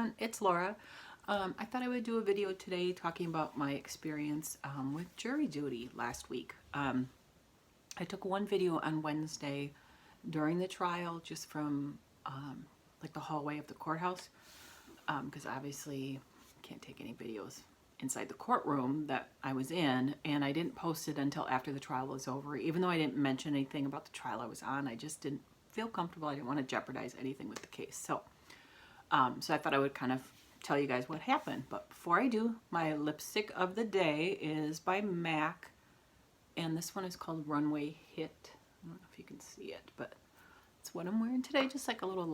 everyone, it's Laura. I thought I would do a video today talking about my experience with jury duty last week. I took one video on Wednesday during the trial just from like the hallway of the courthouse because obviously can't take any videos inside the courtroom that I was in, and I didn't post it until after the trial was over. Even though I didn't mention anything about the trial I was on, I just didn't feel comfortable. I didn't want to jeopardize anything with the case. So I thought I would kind of tell you guys what happened. But before I do, my lipstick of the day is by MAC, and this one is called Runway Hit. I don't know if you can see it, but it's what I'm wearing today, just like a little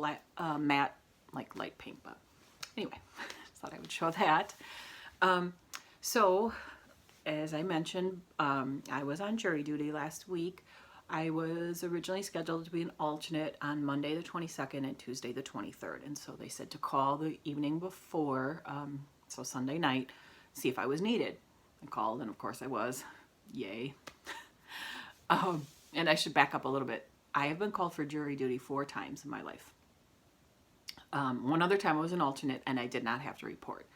matte, like light pink. But anyway, just thought I would show that. So, as I mentioned, I was on jury duty last week. I was originally scheduled to be an alternate on Monday the 22nd and Tuesday the 23rd. And so they said to call the evening before, so Sunday night, see if I was needed. I called, and of course I was. Yay. And I should back up a little bit. I have been called for jury duty 4 times in my life. One other time I was an alternate and I did not have to report.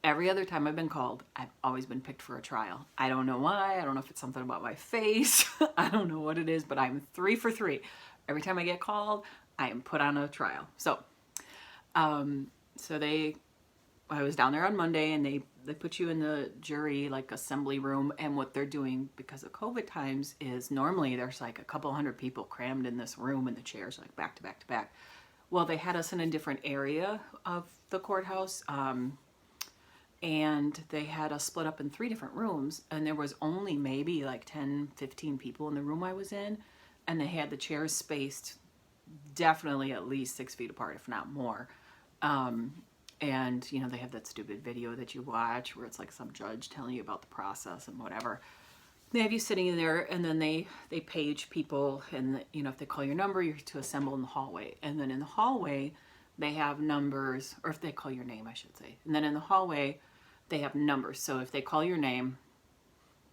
Every other time I've been called, I've always been picked for a trial. I don't know why. I don't know if it's something about my face. I don't know what it is, but I'm 3 for 3. Every time I get called, I am put on a trial. So, I was down there on Monday, and they put you in the jury like assembly room. And what they're doing because of COVID times is normally there's like a couple hundred people crammed in this room, and the chairs like back to back to back. Well, they had us in a different area of the courthouse. And they had us split up in 3 different rooms, and there was only maybe like 10, 15 people in the room I was in, and they had the chairs spaced definitely at least 6 feet apart, if not more. And you know, they have that stupid video that you watch where it's like some judge telling you about the process and whatever. They have you sitting in there, and then they page people, and you know, if they call your number, you're to assemble in the hallway. And then in the hallway they have numbers, or if they call your name, I should say. And then in the hallway, they have numbers. So if they call your name,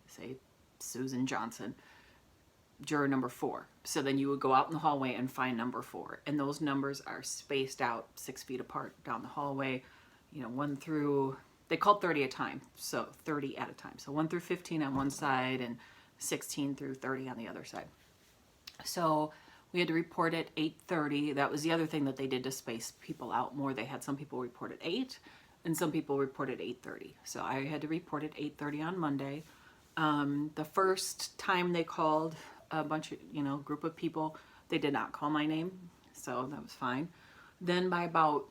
say Susan Johnson, juror number 4. So then you would go out in the hallway and find number 4. And those numbers are spaced out 6 feet apart down the hallway, you know, 1 through, they called 30 at a time. So 30 at a time. So 1 through 15 on one side and 16 through 30 on the other side. So we had to report at 8:30. That was the other thing that they did to space people out more. They had some people report at 8 and some people report at 8:30. So I had to report at 8:30 on Monday. The first time they called a bunch of, you know, group of people, they did not call my name. So that was fine. Then by about,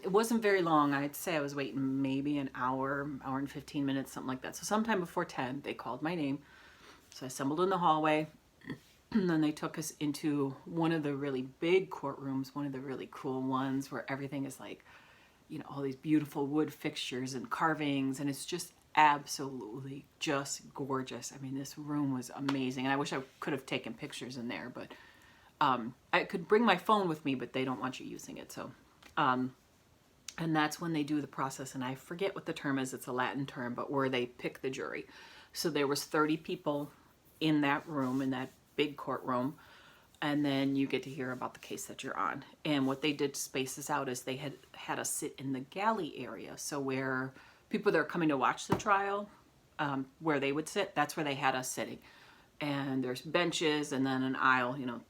it wasn't very long. I'd say I was waiting maybe an hour and 15 minutes, something like that. So sometime before 10, they called my name. So I assembled in the hallway. And then they took us into one of the really big courtrooms, one of the really cool ones where everything is like, you know, all these beautiful wood fixtures and carvings, and it's just absolutely just gorgeous. I mean, this room was amazing, and I wish I could have taken pictures in there, but I could bring my phone with me, but they don't want you using it. So, and that's when they do the process, and I forget what the term is. It's a Latin term, but where they pick the jury. So there was 30 people in that room, in that big courtroom, and then you get to hear about the case that you're on. And what they did to space this out is they had us sit in the galley area. So where people that are coming to watch the trial, where they would sit, that's where they had us sitting. And there's benches and then an aisle, you know,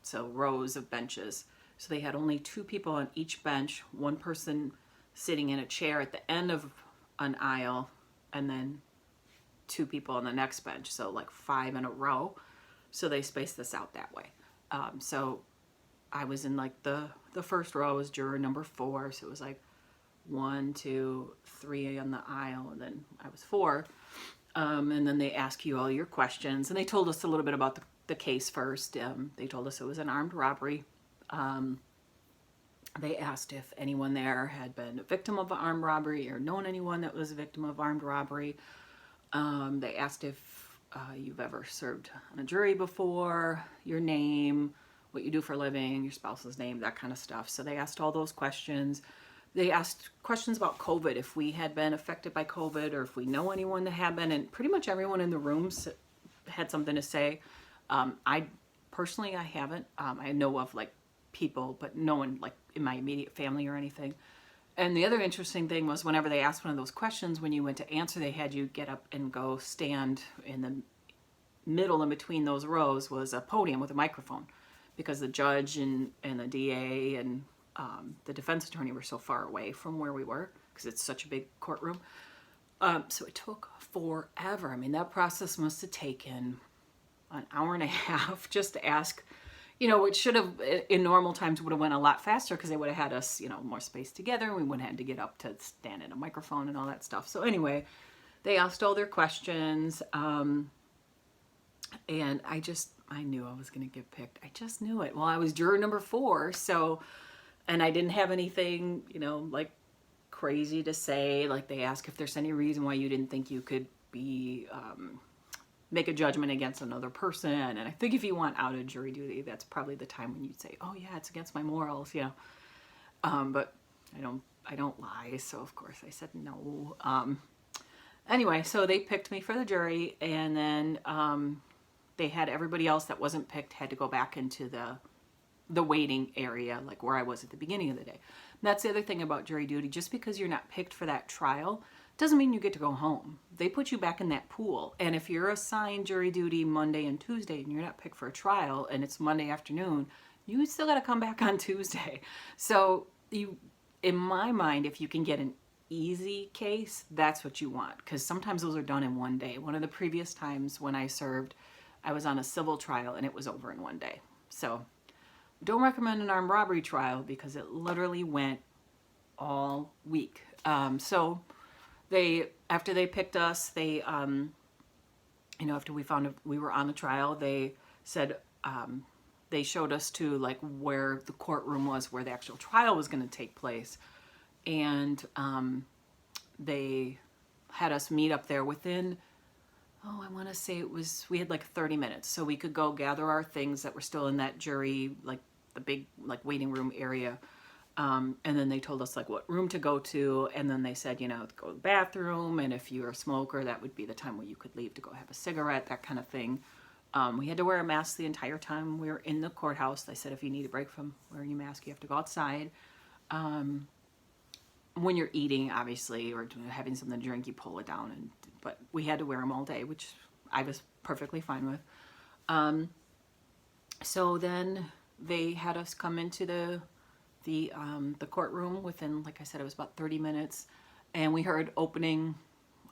so rows of benches. So they had only 2 people on each bench, 1 person sitting in a chair at the end of an aisle, and then 2 people on the next bench. So like 5 in a row. So they spaced this out that way. So I was in like the first row was juror number 4. So it was like 1, 2, 3 on the aisle, and then I was 4. And then they ask you all your questions, and they told us a little bit about the case first. They told us it was an armed robbery. They asked if anyone there had been a victim of an armed robbery or known anyone that was a victim of armed robbery. They asked if you've ever served on a jury before, your name, what you do for a living, your spouse's name, that kind of stuff. So they asked all those questions. They asked questions about COVID, if we had been affected by COVID or if we know anyone that had been, and pretty much everyone in the room had something to say. I personally, I haven't. I know of like people, but no one like in my immediate family or anything. And the other interesting thing was whenever they asked one of those questions, when you went to answer, they had you get up and go stand in the middle in between those rows was a podium with a microphone, because the judge and the DA and the defense attorney were so far away from where we were because it's such a big courtroom. So it took forever. I mean, that process must have taken an hour and a half just to ask, which should have, in normal times, would have went a lot faster because they would have had us, more spaced together, and we wouldn't have had to get up to stand in a microphone and all that stuff. So anyway, they asked all their questions, and I knew I was going to get picked. I just knew it. Well, I was juror number 4, so, and I didn't have anything, like crazy to say. Like, they ask if there's any reason why you didn't think you could be, make a judgment against another person. And I think if you want out of jury duty, that's probably the time when you'd say, oh yeah, it's against my morals, but I don't lie. So of course I said no. Anyway, so they picked me for the jury, and then, they had everybody else that wasn't picked had to go back into the waiting area, like where I was at the beginning of the day. And that's the other thing about jury duty. Just because you're not picked for that trial doesn't mean you get to go home. They put you back in that pool. And if you're assigned jury duty Monday and Tuesday and you're not picked for a trial and it's Monday afternoon, you still got to come back on Tuesday. So in my mind, if you can get an easy case, that's what you want, because sometimes those are done in one day. One of the previous times when I served, I was on a civil trial and it was over in one day. So don't recommend an armed robbery trial because it literally went all week. So after they picked us, they, after we found we were on the trial, they said, they showed us to like where the courtroom was, where the actual trial was going to take place. And they had us meet up there within, I want to say we had like 30 minutes. So we could go gather our things that were still in that jury, like the big like waiting room area. And then they told us like what room to go to. And then they said, go to the bathroom. And if you're a smoker, that would be the time where you could leave to go have a cigarette, that kind of thing. We had to wear a mask the entire time we were in the courthouse. They said if you need a break from wearing your mask, you have to go outside. When you're eating, obviously, or having something to drink, you pull it down. But we had to wear them all day, which I was perfectly fine with. So then they had us come into the courtroom within, like I said, it was about 30 minutes, and we heard opening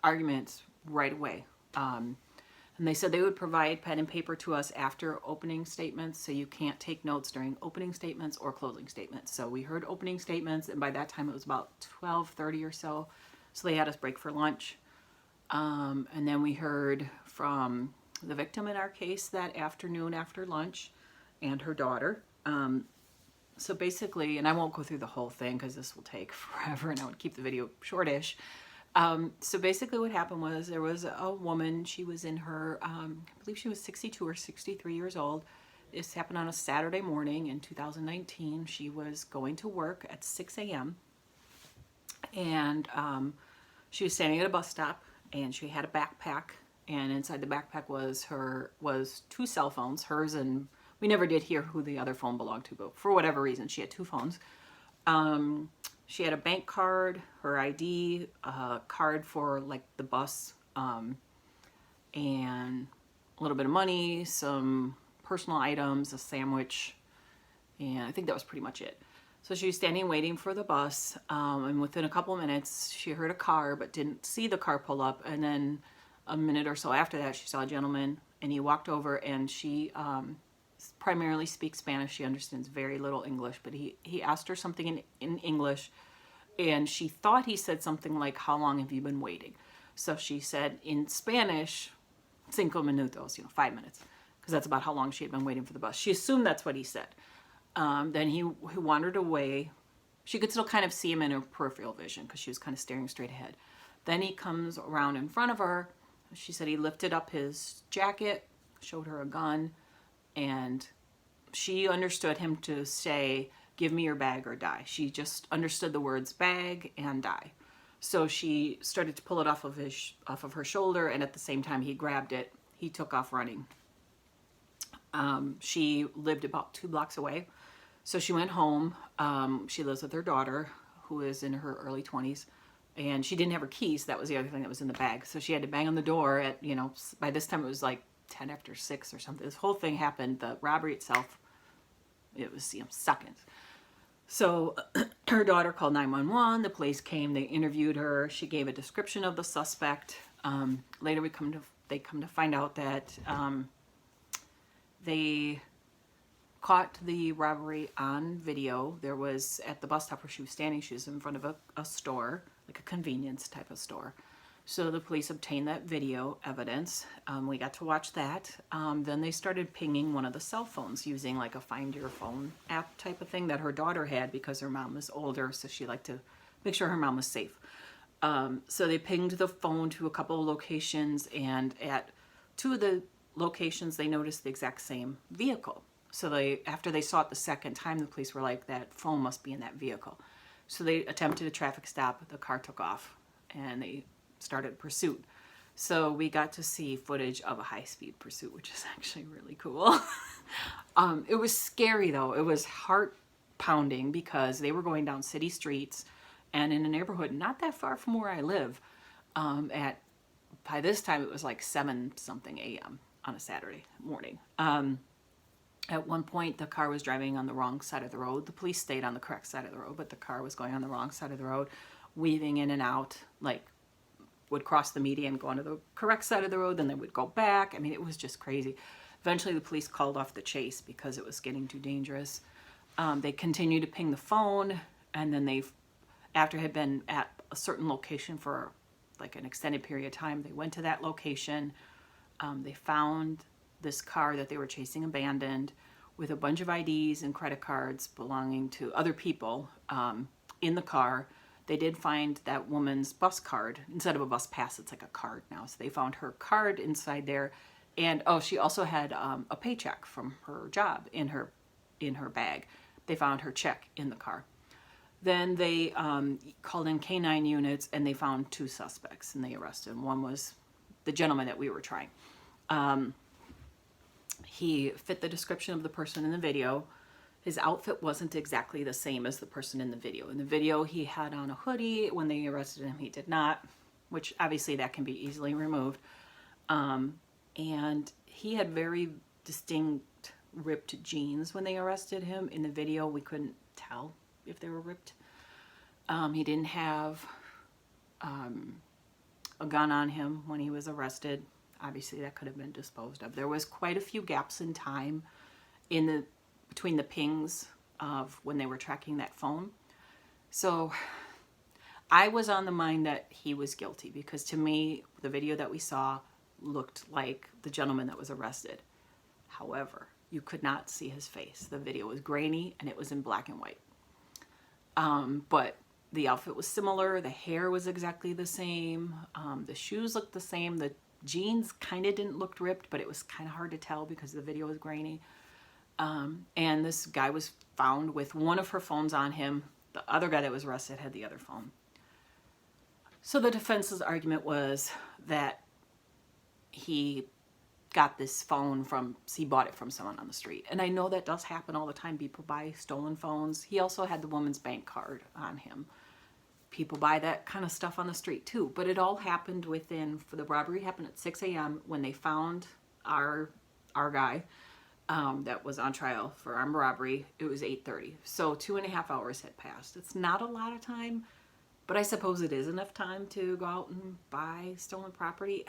arguments right away. And they said they would provide pen and paper to us after opening statements, so you can't take notes during opening statements or closing statements. So we heard opening statements, and by that time it was about 12:30 or so. So they had us break for lunch. And then we heard from the victim in our case that afternoon after lunch, and her daughter. So basically, and I won't go through the whole thing because this will take forever and I would keep the video shortish. So basically what happened was there was a woman, she was in her, I believe she was 62 or 63 years old. This happened on a Saturday morning in 2019. She was going to work at 6 a.m. and she was standing at a bus stop, and she had a backpack, and inside the backpack was 2 cell phones, hers, and we never did hear who the other phone belonged to, but for whatever reason, she had 2 phones. She had a bank card, her ID, a card for like the bus, and a little bit of money, some personal items, a sandwich, and I think that was pretty much it. So she was standing waiting for the bus, and within a couple of minutes, she heard a car but didn't see the car pull up, and then a minute or so after that, she saw a gentleman, and he walked over, and she primarily speaks Spanish. She understands very little English, but he asked her something in English, and she thought he said something like, how long have you been waiting? So she said in Spanish, 5 minutos, 5 minutes, because that's about how long she had been waiting for the bus. She assumed that's what he said. Then he wandered away. She could still kind of see him in her peripheral vision because she was kind of staring straight ahead. Then he comes around in front of her. She said he lifted up his jacket, showed her a gun, and she understood him to say, give me your bag or die. She just understood the words bag and die. So she started to pull it off of her shoulder, and at the same time he grabbed it, he took off running. She lived about 2 blocks away. So she went home. She lives with her daughter, who is in her early 20s. And she didn't have her keys. That was the other thing that was in the bag. So she had to bang on the door at, by this time it was like 10 after 6 or something. This whole thing happened. The robbery itself, it was, seconds. So her daughter called 911. The police came. They interviewed her. She gave a description of the suspect. Later, they come to find out that they caught the robbery on video. There was at the bus stop where she was standing. She was in front of a store, like a convenience type of store. So the police obtained that video evidence. We got to watch that. Then they started pinging one of the cell phones using like a Find Your Phone app type of thing that her daughter had because her mom was older, so she liked to make sure her mom was safe. So they pinged the phone to a couple of locations, and at 2 of the locations they noticed the exact same vehicle. So after they saw it the second time, the police were like, that phone must be in that vehicle. So they attempted a traffic stop. The car took off, and they started pursuit. So we got to see footage of a high-speed pursuit, which is actually really cool. It was scary though. It was heart-pounding because they were going down city streets and in a neighborhood not that far from where I live. By this time it was like 7-something a.m. on a Saturday morning. At one point, the car was driving on the wrong side of the road. The police stayed on the correct side of the road, but the car was going on the wrong side of the road, weaving in and out, like would cross the median, go onto the correct side of the road, then they would go back. I mean, it was just crazy. Eventually, the police called off the chase because it was getting too dangerous. They continued to ping the phone, and then after had been at a certain location for like an extended period of time, they went to that location. They found this car that they were chasing abandoned with a bunch of IDs and credit cards belonging to other people in the car. They did find that woman's bus card. Instead of a bus pass, it's like a card now. So they found her card inside there. And she also had a paycheck from her job in her bag. They found her check in the car. Then they called in K9 units, and they found 2 suspects, and they arrested them. One was the gentleman that we were trying. He fit the description of the person in the video. His outfit wasn't exactly the same as the person in the video. In the video, he had on a hoodie. When they arrested him, he did not, which obviously that can be easily removed. And he had very distinct ripped jeans when they arrested him. In the video, we couldn't tell if they were ripped. He didn't have a gun on him when he was arrested. Obviously, that could have been disposed of. There was quite a few gaps in time between the pings of when they were tracking that phone. So I was on the mind that he was guilty because to me, the video that we saw looked like the gentleman that was arrested. However, you could not see his face. The video was grainy and it was in black and white. But the outfit was similar. The hair was exactly the same. The shoes looked the same. The jeans kind of didn't look ripped, but it was kind of hard to tell because the video was grainy. And this guy was found with one of her phones on him. The other guy that was arrested had the other phone. So the defense's argument was that he got this phone he bought it from someone on the street. And I know that does happen all the time. People buy stolen phones. He also had the woman's bank card on him. People buy that kind of stuff on the street too. But it all happened the robbery happened at 6 a.m. when they found our guy that was on trial for armed robbery. It was 8:30. So 2.5 hours had passed. It's not a lot of time, but I suppose it is enough time to go out and buy stolen property.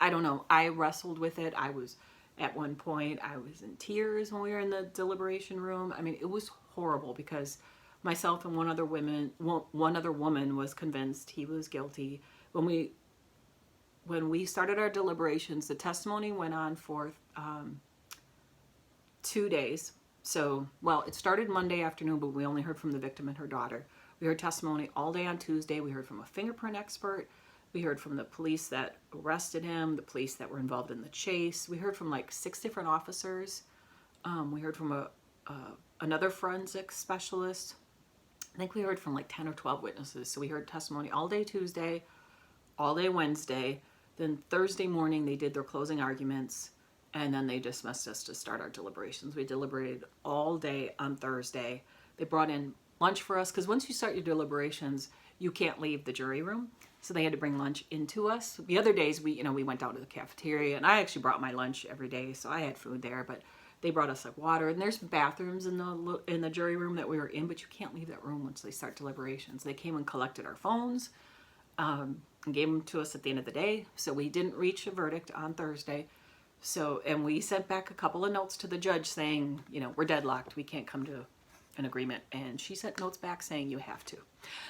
I don't know. I wrestled with it. At one point, I was in tears when we were in the deliberation room. I mean, it was horrible because myself and one other woman was convinced he was guilty. When we started our deliberations, the testimony went on for 2 days. So, well, it started Monday afternoon, but we only heard from the victim and her daughter. We heard testimony all day on Tuesday. We heard from a fingerprint expert. We heard from the police that arrested him, the police that were involved in the chase. We heard from like 6 different officers. We heard from another forensic specialist. I think we heard from like 10 or 12 witnesses. So we heard testimony all day Tuesday, all day Wednesday. Then Thursday morning, they did their closing arguments. And then they dismissed us to start our deliberations. We deliberated all day on Thursday. They brought in lunch for us because once you start your deliberations, you can't leave the jury room. So they had to bring lunch into us. The other days we went down to the cafeteria, and I actually brought my lunch every day, so I had food there. But they brought us like water, and there's bathrooms in the jury room that we were in, but you can't leave that room once they start deliberations. They came and collected our phones, and gave them to us at the end of the day. So we didn't reach a verdict on Thursday. So, and we sent back a couple of notes to the judge saying, we're deadlocked. We can't come to an agreement. And she sent notes back saying you have to.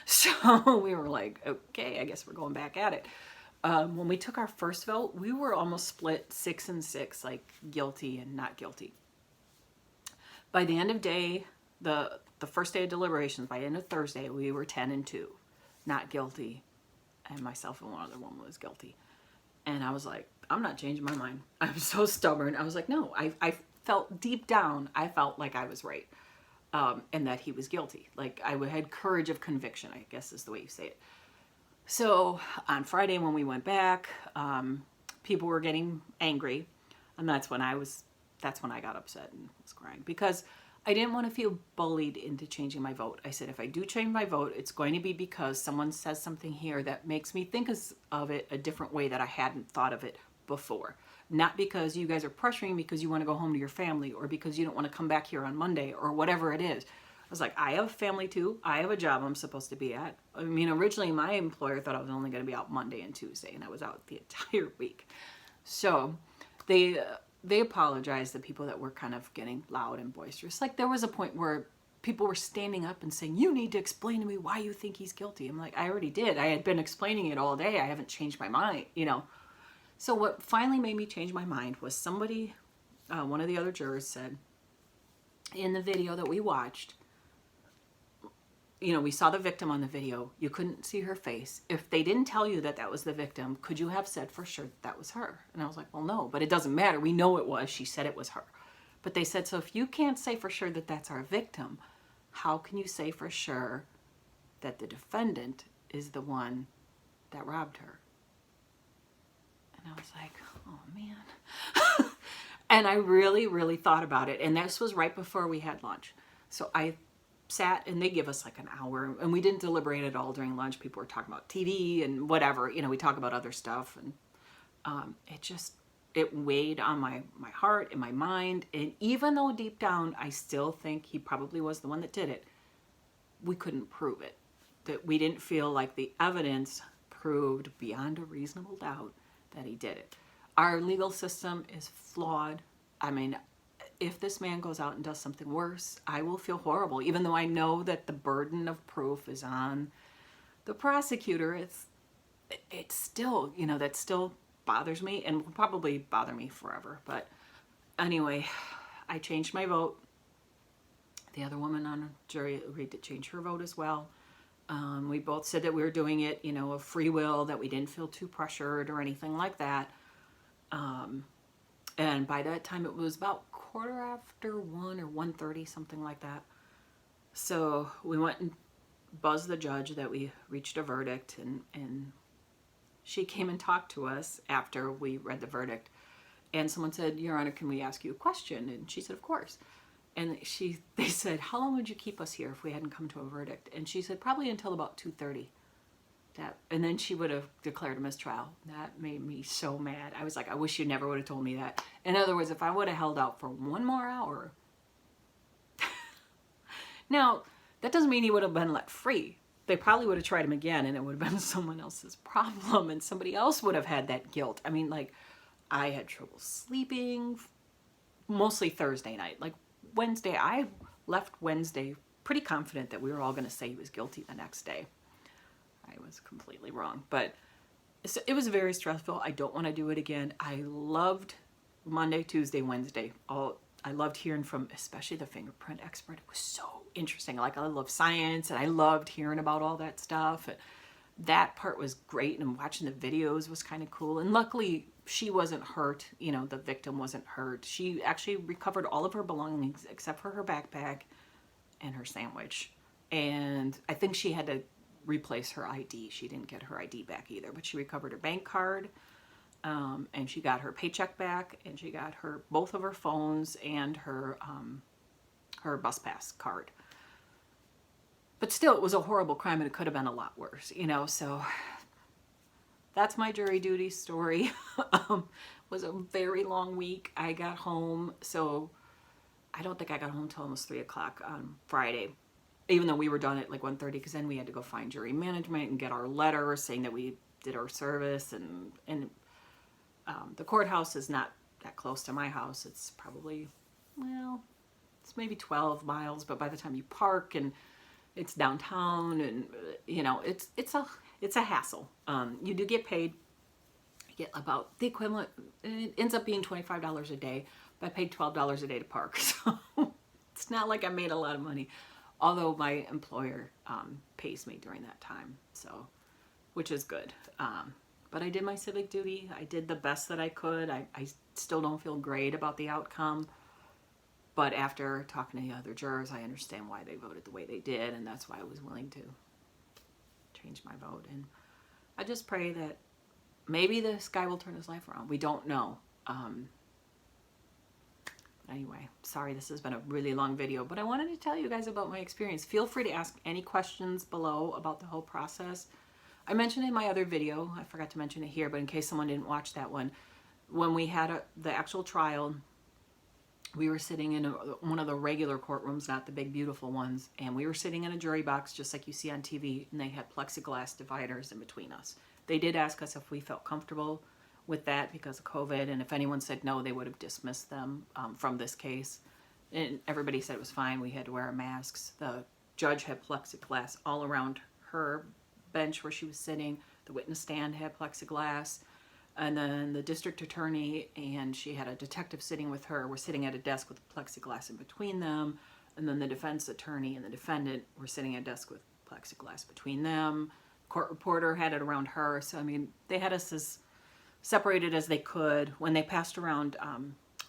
So we were like, okay, I guess we're going back at it. When we took our first vote, we were almost split 6-6, like guilty and not guilty. By the end of day, the first day of deliberations, by the end of Thursday, we were 10-2, not guilty. And myself and one other woman was guilty. And I was like, I'm not changing my mind. I'm so stubborn. I was like, no, I felt deep down, I felt like I was right. And that he was guilty. Like I had courage of conviction, I guess is the way you say it. So on Friday when we went back, people were getting angry. And that's when I got upset and was crying because I didn't want to feel bullied into changing my vote. I said, if I do change my vote, it's going to be because someone says something here that makes me think of it a different way that I hadn't thought of it before. Not because you guys are pressuring because you want to go home to your family or because you don't want to come back here on Monday or whatever it is. I was like, I have a family too. I have a job I'm supposed to be at. I mean, originally my employer thought I was only going to be out Monday and Tuesday, and I was out the entire week. So they apologized to people that were kind of getting loud and boisterous. Like there was a point where people were standing up and saying, you need to explain to me why you think he's guilty. I'm like, I already did. I had been explaining it all day. I haven't changed my mind, So what finally made me change my mind was somebody, one of the other jurors said, in the video that we watched, we saw the victim on the video. You couldn't see her face. If they didn't tell you that that was the victim, could you have said for sure that was her? And I was like, well, no, but it doesn't matter. We know it was. She said it was her. But they said, so if you can't say for sure that that's our victim, how can you say for sure that the defendant is the one that robbed her? And I was like, oh, man. And I really, really thought about it. And this was right before we had lunch. So I sat, and they give us like an hour, and we didn't deliberate at all during lunch. People were talking about TV and whatever, we talk about other stuff. And it weighed on my heart and my mind. And even though deep down, I still think he probably was the one that did it, we couldn't prove it. That we didn't feel like the evidence proved beyond a reasonable doubt that he did it. Our legal system is flawed. I mean, if this man goes out and does something worse, I will feel horrible. Even though I know that the burden of proof is on the prosecutor, it's still, that still bothers me and will probably bother me forever. But anyway, I changed my vote. The other woman on the jury agreed to change her vote as well. We both said that we were doing it, of free will, that we didn't feel too pressured or anything like that. And by that time, it was about 1:15 or 1:30, something like that. So we went and buzzed the judge that we reached a verdict, and she came and talked to us after we read the verdict. And someone said, Your Honor, can we ask you a question? And she said, of course. And they said, how long would you keep us here if we hadn't come to a verdict? And she said, probably until about 2:30. And then she would have declared a mistrial. That made me so mad. I was like, I wish you never would have told me that. In other words, if I would have held out for one more hour. Now, that doesn't mean he would have been let free. They probably would have tried him again, and it would have been someone else's problem, and somebody else would have had that guilt. I mean, like, I had trouble sleeping, mostly Thursday night. Like, Wednesday, I left Wednesday pretty confident that we were all going to say he was guilty the next day. I was completely wrong, but it was very stressful. I don't want to do it again. I loved Monday, Tuesday, Wednesday. I loved hearing from, especially the fingerprint expert. It was so interesting. Like, I love science, and I loved hearing about all that stuff. And that part was great, and watching the videos was kind of cool. And luckily, she wasn't hurt. The victim wasn't hurt. She actually recovered all of her belongings except for her backpack and her sandwich. And I think she had to replace her ID. She didn't get her ID back either, but she recovered her bank card, And she got her paycheck back, and she got both of her phones and her bus pass card. But still, it was a horrible crime, and it could have been a lot worse, you know. So that's my jury duty story. Was a very long week. I got home, so I don't think I got home till almost 3 o'clock on Friday, even though we were done at like 1:30, because then we had to go find jury management and get our letter saying that we did our service. And the courthouse is not that close to my house. It's probably, well, it's maybe 12 miles, but by the time you park, and it's downtown, and you know, it's a hassle. You do get paid. You get about the equivalent. It ends up being $25 a day, but I paid $12 a day to park, so it's not like I made a lot of money. Although my employer pays me during that time, so, which is good. But I did my civic duty. I did the best that I could. I still don't feel great about the outcome. But after talking to the other jurors, I understand why they voted the way they did, and that's why I was willing to change my vote. And I just pray that maybe this guy will turn his life around. We don't know. Anyway, sorry this has been a really long video, but I wanted to tell you guys about my experience. Feel free to ask any questions below about the whole process. I mentioned in my other video, I forgot to mention it here, but in case someone didn't watch that one, when we had the actual trial, we were sitting in one of the regular courtrooms, not the big beautiful ones, and we were sitting in a jury box just like you see on TV, and they had plexiglass dividers in between us. They did ask us if we felt comfortable with that because of COVID, and if anyone said no, they would have dismissed them from this case. And everybody said it was fine. We had to wear our masks. The judge had plexiglass all around her bench where she was sitting. The witness stand had plexiglass. And then the district attorney and she had a detective sitting with her were sitting at a desk with plexiglass in between them. And then the defense attorney and the defendant were sitting at a desk with plexiglass between them. Court reporter had it around her. So, I mean, they had us as separated as they could. When they passed around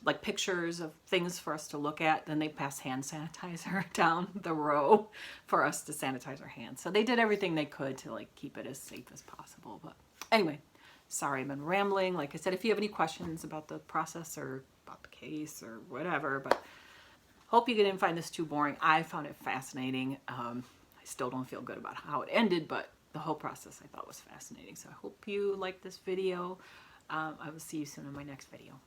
like pictures of things for us to look at, then they passed hand sanitizer down the row for us to sanitize our hands. So they did everything they could to like keep it as safe as possible. But anyway, sorry, I've been rambling. Like I said, if you have any questions about the process or about the case or whatever, but hope you didn't find this too boring. I found it fascinating. I still don't feel good about how it ended, but the whole process I thought was fascinating. So I hope you liked this video. I will see you soon in my next video.